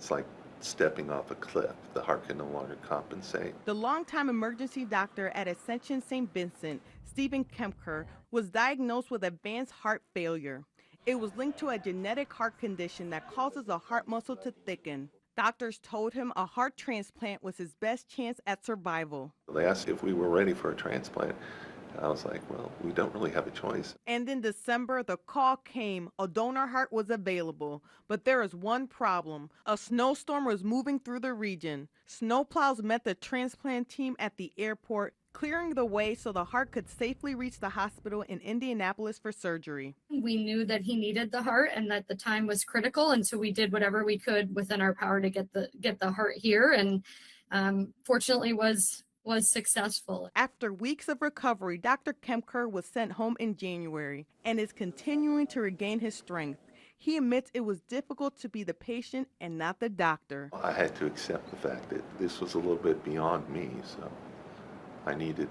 It's like stepping off a cliff. The heart can no longer compensate. The longtime emergency doctor at Ascension St. Vincent, Stephen Kempker, was diagnosed with advanced heart failure. It was linked to a genetic heart condition that causes a heart muscle to thicken. Doctors told him a heart transplant was his best chance at survival. They asked if we were ready for a transplant. I was like, well, we don't really have a choice. And in December, the call came. A donor heart was available. But there is one problem. A snowstorm was moving through the region. Snowplows met the transplant team at the airport, clearing the way so the heart could safely reach the hospital in Indianapolis for surgery. We knew that he needed the heart and that the time was critical, and so we did whatever we could within our power to get the heart here, and fortunately was successful. After weeks of recovery, Dr. Kempker was sent home in January and is continuing to regain his strength. He admits it was difficult to be the patient and not the doctor. I had to accept the fact that this was a little bit beyond me, so I needed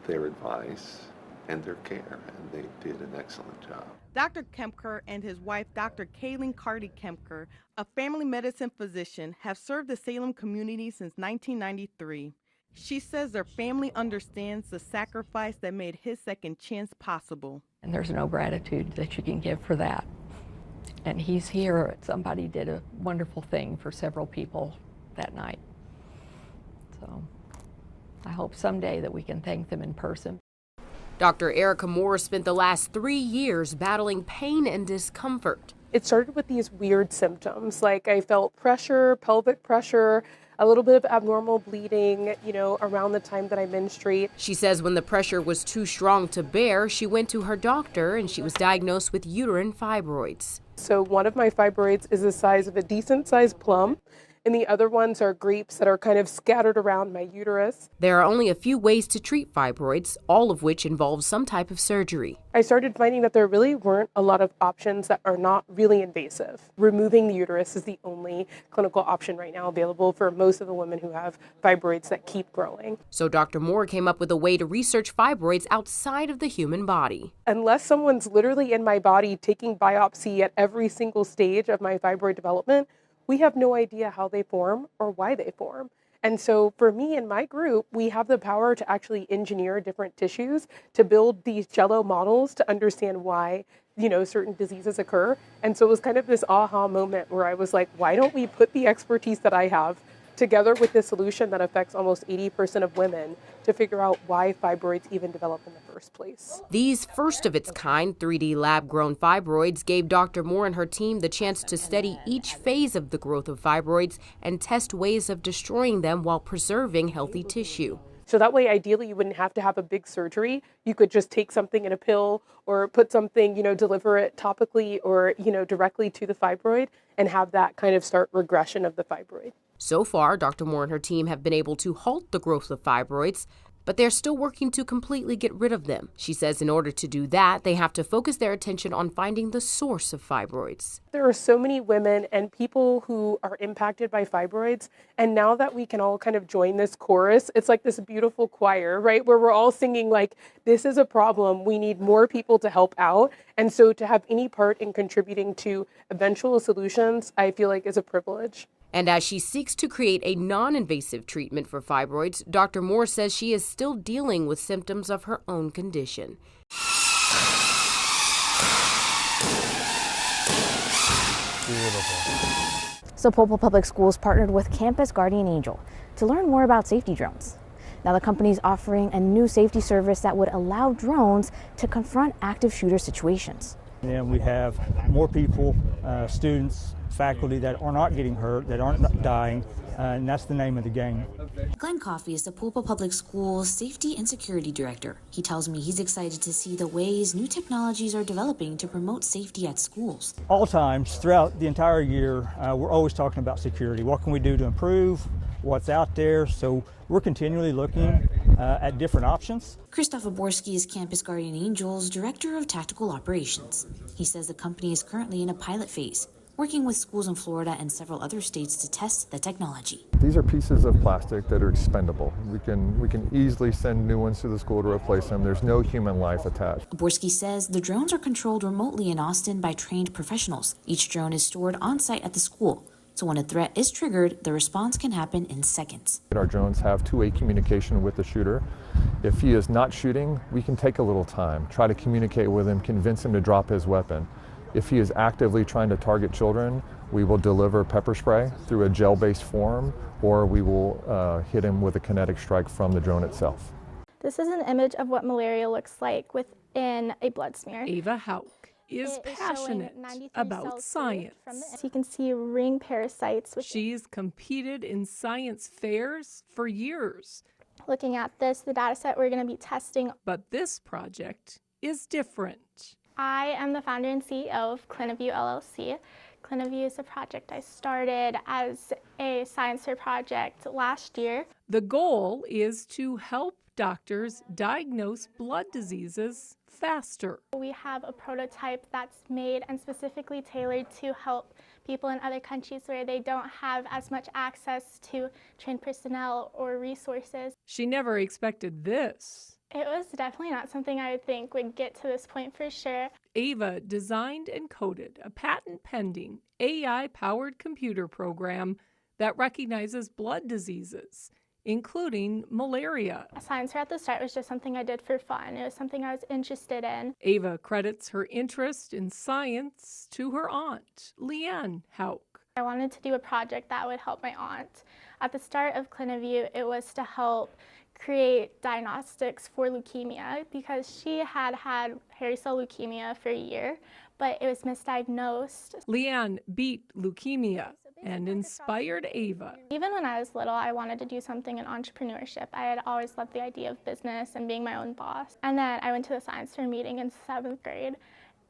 their advice and their care, and they did an excellent job. Dr. Kempker and his wife, Dr. Kaylin Carty Kempker, a family medicine physician, have served the Salem community since 1993. She says their family understands the sacrifice that made his second chance possible. And there's no gratitude that you can give for that. And he's here. Somebody did a wonderful thing for several people that night. So I hope someday that we can thank them in person. Dr. Erica Moore spent the last 3 years battling pain and discomfort. It started with these weird symptoms, like I felt pressure, pelvic pressure, a little bit of abnormal bleeding, around the time that I menstruate. She says when the pressure was too strong to bear, she went to her doctor and she was diagnosed with uterine fibroids. So one of my fibroids is the size of a decent sized plum, and the other ones are grapes that are kind of scattered around my uterus. There are only a few ways to treat fibroids, all of which involve some type of surgery. I started finding that there really weren't a lot of options that are not really invasive. Removing the uterus is the only clinical option right now available for most of the women who have fibroids that keep growing. So Dr. Moore came up with a way to research fibroids outside of the human body. Unless someone's literally in my body taking biopsy at every single stage of my fibroid development, we have no idea how they form or why they form. And so for me and my group, we have the power to actually engineer different tissues to build these jello models to understand why, certain diseases occur. And so it was kind of this aha moment where I was like, why don't we put the expertise that I have together with this solution that affects almost 80% of women to figure out why fibroids even develop in the first place. These first-of-its-kind 3D lab-grown fibroids gave Dr. Moore and her team the chance to study each phase of the growth of fibroids and test ways of destroying them while preserving healthy tissue. So that way, ideally, you wouldn't have to have a big surgery. You could just take something in a pill or put something, deliver it topically or, directly to the fibroid and have that kind of start regression of the fibroid. So far, Dr. Moore and her team have been able to halt the growth of fibroids, but they're still working to completely get rid of them. She says in order to do that, they have to focus their attention on finding the source of fibroids. There are so many women and people who are impacted by fibroids, and now that we can all kind of join this chorus, it's like this beautiful choir, right, where we're all singing like, this is a problem, we need more people to help out. And so to have any part in contributing to eventual solutions, I feel like is a privilege. And as she seeks to create a non-invasive treatment for fibroids, Dr. Moore says she is still dealing with symptoms of her own condition. Beautiful. So Poplar Public Schools partnered with Campus Guardian Angel to learn more about safety drones. Now the company is offering a new safety service that would allow drones to confront active shooter situations. And we have more people, students, faculty that are not getting hurt, that aren't dying, and that's the name of the game. Glenn Coffey is the Poplar Public Schools Safety and Security Director. He tells me he's excited to see the ways new technologies are developing to promote safety at schools. All times, throughout the entire year, we're always talking about security. What can we do to improve? What's out there? So we're continually looking at different options. Christoph Oborski is Campus Guardian Angel's Director of Tactical Operations. He says the company is currently in a pilot phase, working with schools in Florida and several other states to test the technology. These are pieces of plastic that are expendable. We can easily send new ones to the school to replace them. There's no human life attached. Oborski says the drones are controlled remotely in Austin by trained professionals. Each drone is stored on site at the school. So when a threat is triggered, the response can happen in seconds. Our drones have two-way communication with the shooter. If he is not shooting, we can take a little time, try to communicate with him, convince him to drop his weapon. If he is actively trying to target children, we will deliver pepper spray through a gel-based form, or we will hit him with a kinetic strike from the drone itself. This is an image of what malaria looks like within a blood smear. Ava Hauk is passionate about science. You can see ring parasites. She's competed in science fairs for years. Looking at this, the data set we're going to be testing. But this project is different. I am the founder and CEO of CliniView LLC. CliniView is a project I started as a science fair project last year. The goal is to help doctors diagnose blood diseases faster. We have a prototype that's made and specifically tailored to help people in other countries where they don't have as much access to trained personnel or resources. She never expected this. It was definitely not something I would think would get to this point for sure. Ava designed and coded a patent-pending AI-powered computer program that recognizes blood diseases, including malaria. Science fair at the start was just something I did for fun. It was something I was interested in. Ava credits her interest in science to her aunt, Leanne Hauk. I wanted to do a project that would help my aunt. At the start of CliniView, it was to help create diagnostics for leukemia because she had had hairy cell leukemia for a year, but it was misdiagnosed. Leanne beat leukemia and inspired Ava. Even when I was little, I wanted to do something in entrepreneurship. I had always loved the idea of business and being my own boss. And then I went to the science fair meeting in 7th grade,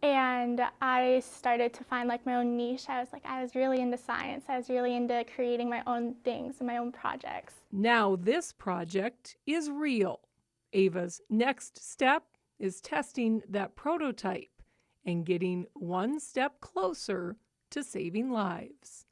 and I started to find like my own niche. I was really into science. I was really into creating my own things and my own projects. Now this project is real. Ava's next step is testing that prototype and getting one step closer to saving lives.